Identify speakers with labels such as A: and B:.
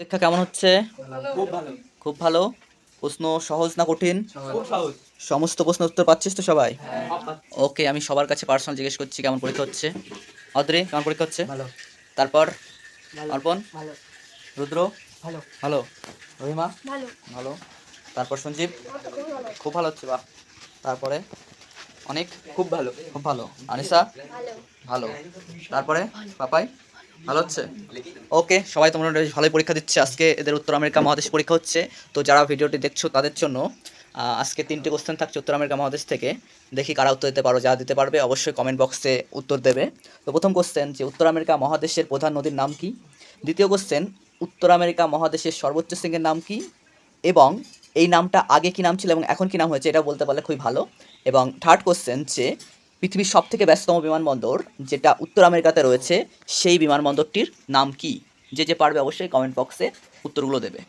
A: পরীক্ষা কেমন হচ্ছে?
B: খুব ভালো।
A: খুব ভালো। প্রশ্ন সহজ না কঠিন?
B: খুব সহজ।
A: সমস্ত প্রশ্ন উত্তর পাচ্ছিস তো সবাই?
B: হ্যাঁ।
A: ওকে, আমি সবার কাছে পার্সোনাল জিজ্ঞেস করছি কেমন পরীক্ষা হচ্ছে। অদ্রি, কেমন পরীক্ষা হচ্ছে?
B: ভালো।
A: তারপর
B: ভালো।
A: অর্পণ,
B: ভালো।
A: রুদ্র,
B: ভালো।
A: ভালো। রহিমা,
C: ভালো।
A: ভালো। তারপর সঞ্জীব,
C: আমার তো খুবই ভালো।
A: খুব ভালো হচ্ছে, বাহ। তারপরে অনেক,
B: খুব ভালো।
A: খুব ভালো। আনিসা,
C: ভালো।
A: ভালো। তারপরে পাপাই, ভালো হচ্ছে। ওকে, সবাই তোমরা বেশ ভালোই পরীক্ষা দিচ্ছে। আজকে এদের উত্তর আমেরিকা মহাদেশ পরীক্ষা হচ্ছে। তো যারা ভিডিওটি দেখছো তাদের জন্য আজকে 3টে কোশ্চেন থাকছে উত্তর আমেরিকা মহাদেশ থেকে। দেখি কারা উত্তর দিতে পারো। যারা দিতে পারবে অবশ্যই কমেন্ট বক্সে উত্তর দেবে। তো প্রথম কোশ্চেন, যে উত্তর আমেরিকা মহাদেশের প্রধান নদীর নাম কি? দ্বিতীয় কোশ্চেন, উত্তর আমেরিকা মহাদেশের সর্বোচ্চ শৃঙ্গের নাম কি? এবং এই নামটা আগে কি নাম ছিল এবং এখন কি নাম হয়েছে, এটা বলতে পারলে খুবই ভালো। এবং থার্ড কোশ্চেন, যে পৃথিবীর সবথেকে ব্যস্ততম বিমানবন্দর যেটা উত্তর আমেরিকাতে রয়েছে সেই বিমানবন্দরটির নাম কি? যে পারবে অবশ্যই কমেন্ট বক্সে উত্তরগুলো দেবে।